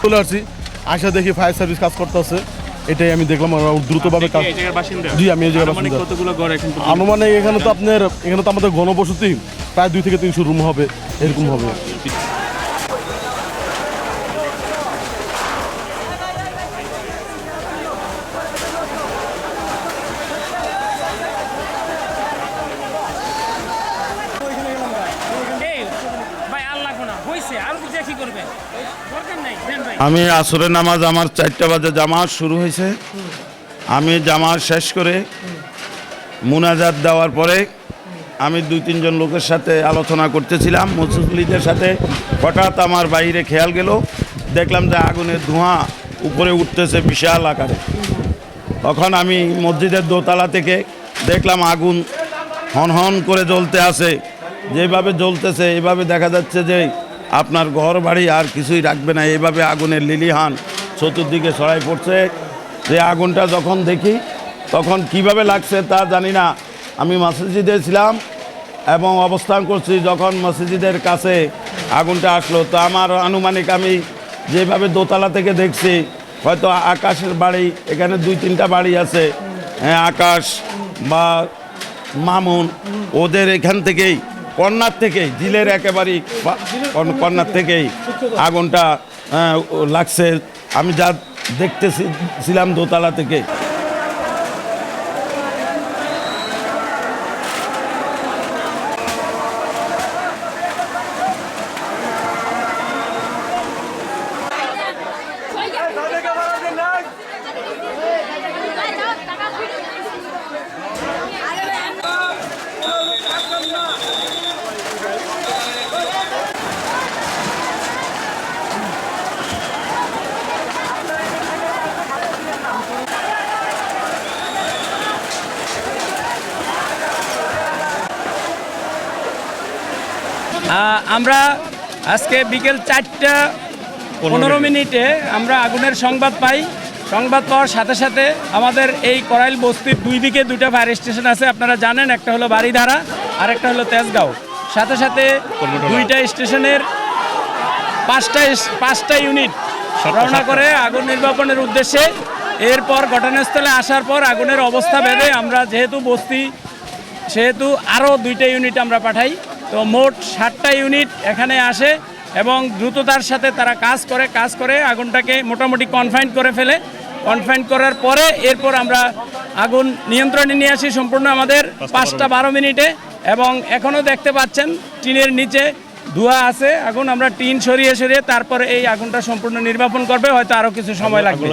চলে আসছি, আসা দেখি ফায়ার সার্ভিস কাজ করতেছে, এটাই আমি দেখলাম দ্রুতভাবে কাজ। জি, আমি এই জায়গার বাসিন্দা। আনুমানিক এখানে তো আপনার এখানে তো আমাদের ঘনবসতি প্রায় 2 থেকে 300 রুম হবে, এরকম হবে। আমি আসরের নামাজ আমার 4টা বাজে জামাত শুরু হয়েছে। আমি জামাত শেষ করে মুনাজাত দেওয়ার পরে আমি 2-3 জন লোকের সাথে আলোচনা করতেছিলাম মুসল্লিদের সাথে। হঠাৎ আমার বাইরে খেয়াল গেল, দেখলাম যে আগুনের ধোঁয়া উপরে উঠতেছে বিশাল আকারে। তখন আমি মসজিদের দোতলা থেকে দেখলাম আগুন হন করে জ্বলতে আছে। যেভাবে জ্বলতেছে এভাবে দেখা যাচ্ছে যে আপনার ঘর বাড়ি আর কিছুই রাখবে না, এইভাবে আগুনের লিলিহান চতুর্দিকে ছড়াই পড়ছে। যে আগুনটা যখন দেখি তখন কিভাবে লাগছে তা জানি না। আমি মসজিদে ছিলাম এবং অবস্থান করছি, যখন মসজিদের কাছে আগুনটা আসলো তো আমার আনুমানিক আমি যেভাবে দোতলা থেকে দেখছি, হয়তো আকাশের বাড়ি, এখানে 2-3টা বাড়ি আছে, হ্যাঁ, আকাশ বা মামুন, ওদের এখান থেকেই কর্নার থেকেই জিলের একেবারেই কর্নার থেকেই আগুনটা লাগছে। আমি যা দেখতেছিলাম দোতলা থেকে। আমরা আজকে বিকেল 4:15 আমরা আগুনের সংবাদ পাই। সংবাদ পাওয়ার সাথে সাথে আমাদের এই করাইল বস্তির 2 দিকে 2টা ফায়ার স্টেশন আছে, আপনারা জানেন। একটা হলো বাড়িধারা আর একটা হলো তেজগাঁও। সাথে সাথে 2টা স্টেশনের 5টা ইউনিট রওনা করে আগুন নির্বাপনের উদ্দেশ্যে। এরপর ঘটনাস্থলে আসার পর আগুনের অবস্থা ভেদে আমরা যেহেতু বস্তি সেহেতু আরও 2টা ইউনিট আমরা পাঠাই। তো মোট 7টা ইউনিট এখানে আসে এবং দ্রুততার সাথে তারা কাজ করে আগুনটাকে মোটামুটি কনফাইন করে ফেলে। কনফাইন করার পরে এরপর আমরা আগুন নিয়ন্ত্রণে নিয়ে আসি সম্পূর্ণ আমাদের 5:12 এবং এখনও দেখতে পাচ্ছেন টিনের নিচে ধোঁয়া আছে। আগুন আমরা টিন সরিয়ে তারপরে এই আগুনটা সম্পূর্ণ নির্বাপন করবে, হয়তো আরও কিছু সময় লাগবে।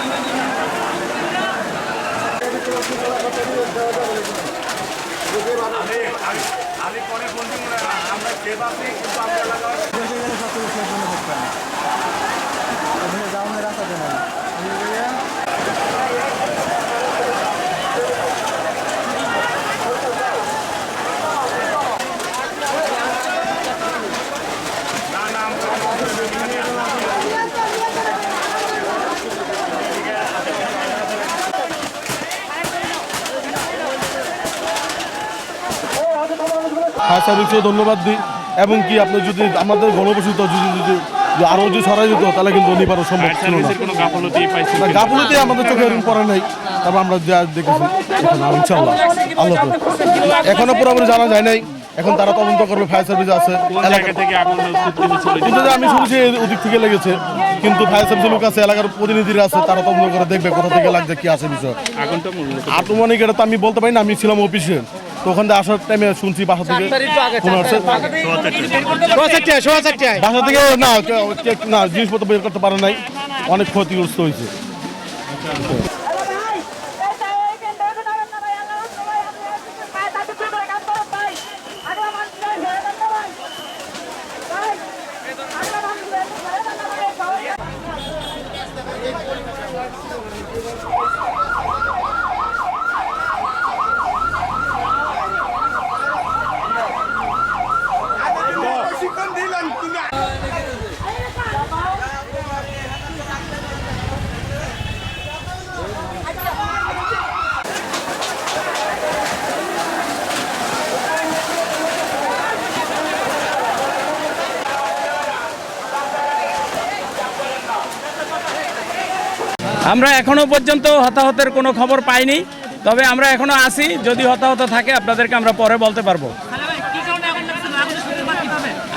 ফায়ার সার্ভিসকেও ধন্যবাদ দিই এবং কি আপনি যদি আমাদের ঘনবসতি যদি আরও যদি ছড়াই যেত তাহলে কিন্তু নিবারণ সম্ভব ছিল না। গাফলতি আমাদের চোখে এরকম পড়ে নাই, তারপর আমরা যা দেখেছি ইনশাআল্লাহ আল্লাহ এখনো পুরোপুরি জানা যায় নাই। এখন তারা তদন্ত করবে, ফায়ার সার্ভিস আছে এলাকা থেকে। কিন্তু আমি শুনছি ওদিক থেকে লেগেছে, কিন্তু ফায়ার সার্ভিসের লোক আছে, এলাকার প্রতিনিধিরা আছে, তারা তদন্ত করে দেখবে কোথা থেকে লাগছে, কি আছে বিষয়। আনুমানিক এটা তো আমি বলতে পারি না, আমি ছিলাম অফিসে, তো ওখান থেকে আসার টাইমে শুনছি বাসা থেকে বাসা থেকে না জিনিসপত্র বের করতে পারে নাই, অনেক ক্ষতিগ্রস্ত হয়েছে। আমরা এখনো পর্যন্ত হতাহতের কোনো খবর পাইনি, তবে আমরা এখনো আছি। যদি হতাহত থাকে আপনাদেরকে আমরা পরে বলতে পারবো।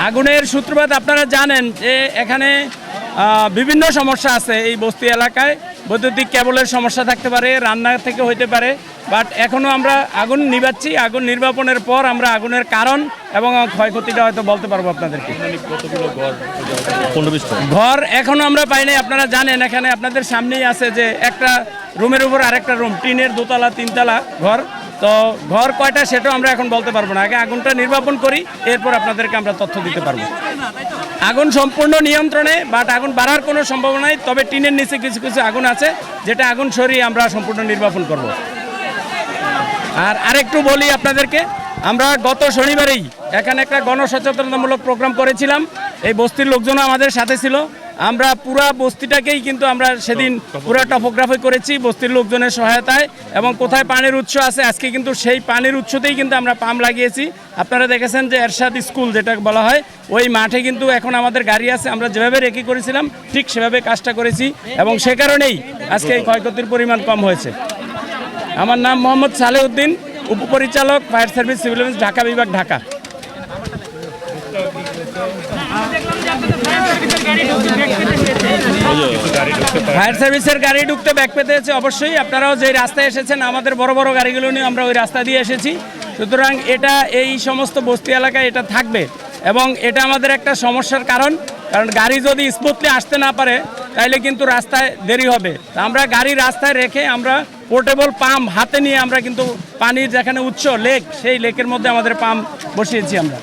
আগুনের সূত্রপাত আপনারা জানেন যে এখানে বিভিন্ন সমস্যা আছে এই বস্তি এলাকায়। বৈদ্যুতিক কেবলের সমস্যা থাকতে পারে, রান্না থেকে হইতে পারে, বাট এখনও আমরা আগুন নিভাচ্ছি। আগুন নির্বাপনের পর আমরা আগুনের কারণ এবং ক্ষয়ক্ষতিটা হয়তো বলতে পারবো আপনাদেরকে। ঘর এখনও আমরা পাই নাই। আপনারা জানেন এখানে আপনাদের সামনেই আছে যে একটা রুমের উপর আরেকটা রুম, টিনের দোতলা তিনতলা ঘর। তো ঘর কয়টা সেটাও আমরা এখন বলতে পারবো না। আগে আগুনটা নির্বাপন করি, এরপর আপনাদেরকে আমরা তথ্য দিতে পারবো। আগুন সম্পূর্ণ নিয়ন্ত্রণে, বাট আগুন বাড়ার কোনো সম্ভাবনা নাই। তবে টিনের নিচে কিছু কিছু আগুন আছে, যেটা আগুন সরিয়ে আমরা সম্পূর্ণ নির্বাপন করব। আর আরেকটু বলি আপনাদেরকে, আমরা গত শনিবারেই এখানে একটা গণসচেতনতামূলক প্রোগ্রাম করেছিলাম। এই বস্তির লোকজনও আমাদের সাথে ছিল। আমরা পুরা বস্তিটাকেই কিন্তু আমরা সেদিন পুরা টপোগ্রাফি করেছি বস্তির লোকজনের সহায়তায়, এবং কোথায় পানির উৎস আছে আজকে কিন্তু সেই পানির উৎসতেই কিন্তু আমরা পাম্প লাগিয়েছি। আপনারা দেখেছেন যে এরশাদ স্কুল যেটা বলা হয়, ওই মাঠে কিন্তু এখন আমাদের গাড়ি আছে। আমরা যেভাবে রেখে করেছিলাম ঠিক সেভাবে কাজটা করেছি, এবং সে কারণেই আজকে এই ক্ষয়ক্ষতির পরিমাণ কম হয়েছে। আমার নাম মোহাম্মদ সালেউদ্দিন, উপপরিচালক fire service civil defence, Dhaka বিভাগ, ঢাকা। ফায়ার সার্ভিসের গাড়ি ঢুকতে ব্যাক পেতে হচ্ছে অবশ্যই। আপনারাও যে রাস্তায় এসেছেন, আমাদের বড় বড় গাড়িগুলো নিয়ে আমরা ওই রাস্তা দিয়ে এসেছি। সুতরাং এটা এই সমস্ত বস্তি এলাকায় এটা থাকবে, এবং এটা আমাদের একটা সমস্যার কারণ গাড়ি যদি স্মুথলি আসতে না পারে তাইলে কিন্তু রাস্তায় দেরি হবে। তা আমরা গাড়ি রাস্তায় রেখে আমরা পোর্টেবল পাম্প হাতে নিয়ে আমরা কিন্তু পানির যেখানে উৎস লেক, সেই লেকের মধ্যে আমাদের পাম্প বসিয়েছি আমরা।